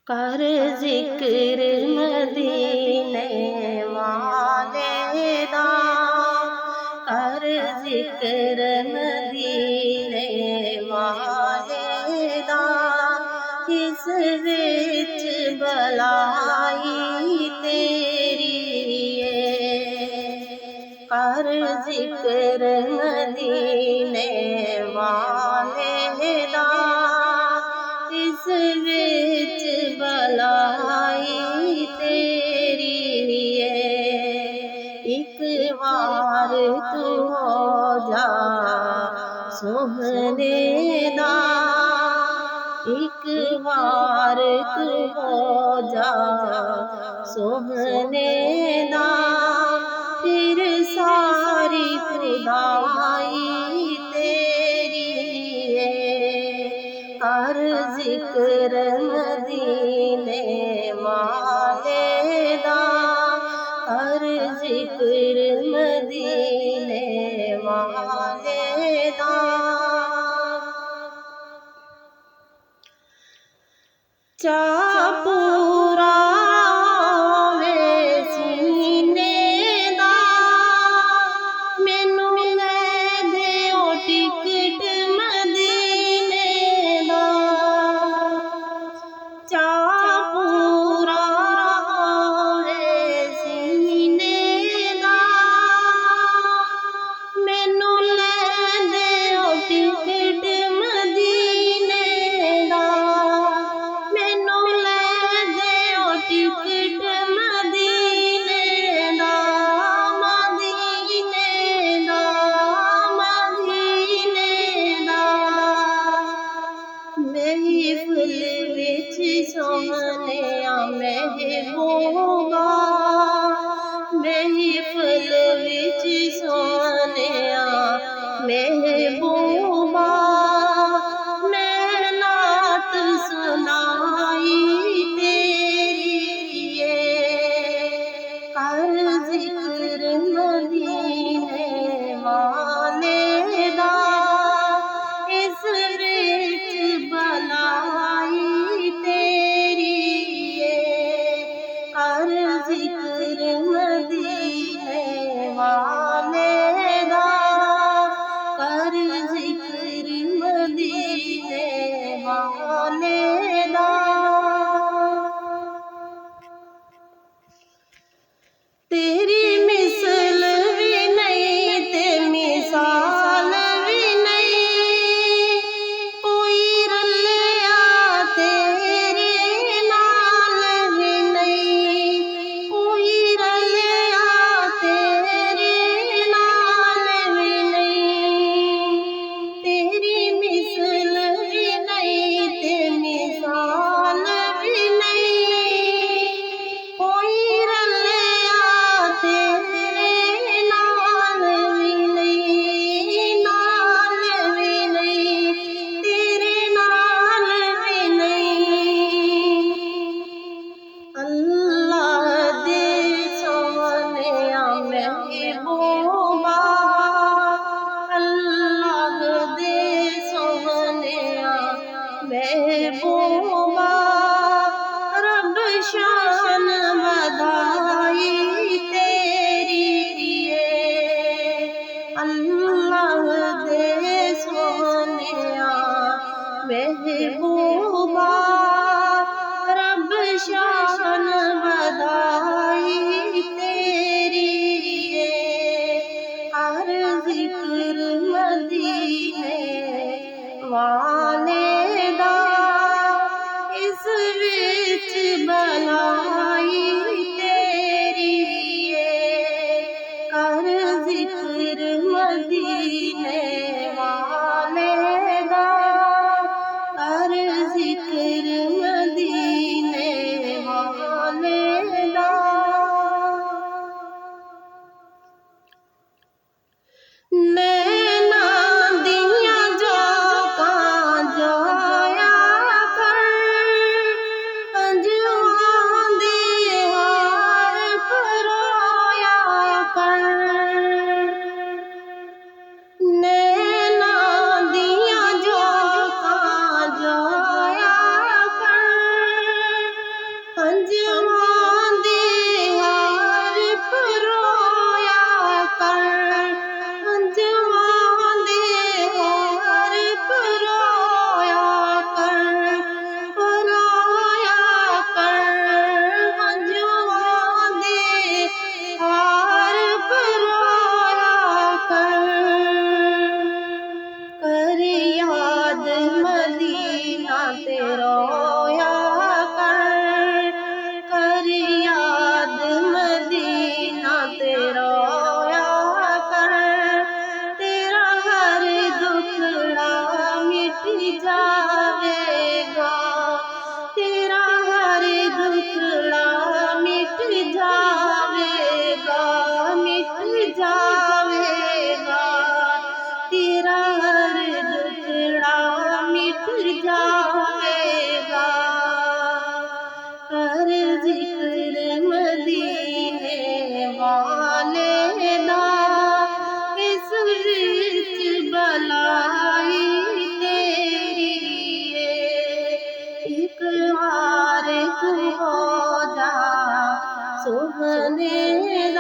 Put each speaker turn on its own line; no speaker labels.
कर जिक्र मदीने वाले दा, कर जिक्र मदीने वाले दा, इस विच भलाई तेरी है। कर जिक्र मदीने वाले दा, इस विच भलाई तेरी है। एक बार तू हो जा सोहने दा, एक बार तू हो जा सोहने दा, फिर सारी खुदाई तेरी है। कर जिक्र मदीने वाले दा, कर जिक्र मदीने वाले दा। चा पूरा होवे सीने दा, मैनू लै देओ टिकट मदीने दा। चा पूरा होवे सीने दा, मैनू लै देओ टिकट मदीने दा। मैनू लै देओ टिकट मदीने दा, मदीने दा, मदीने दा। महफिल विच सोहणिया महबूबा, महफिल विच सोहणिया महबूबा, मैं नात सुनाई तेरी है। कर जिक्र मदीने वाले दा, इस विच भलाई तेरी है। कर जिक्र मदीने वाले दा, कर जिक्र मदीने वाले दा। तेरी मिसल भी नहीं ते मिसाल भी नहीं, कोई रलिया तेरे नाल भी नहीं, कोई रलिया तेरे नाल भी नहीं। तेरी मिसल भी नहीं ते मिसाल भी नहीं, कोई रलिया तेरे नाल भी नहीं, नाल भी नहीं, तेरे नाल भी नहीं। अल्लाह दे सोहणिया महबूबा, अल्लाह दे सोहणिया महबूबा, रब शान बधाई तेरी है। अल्लाह दे सोहणिया महबूबा, रब शान बधाई तेरी है। कर जिक्र मदीने वाले दा, इस विच भलाई तेरी है। कर जिक्र मदीने वाले दा, कर जिक्र मदीने वाले दा। नैना दियां जोकां जोया कर, सुहाने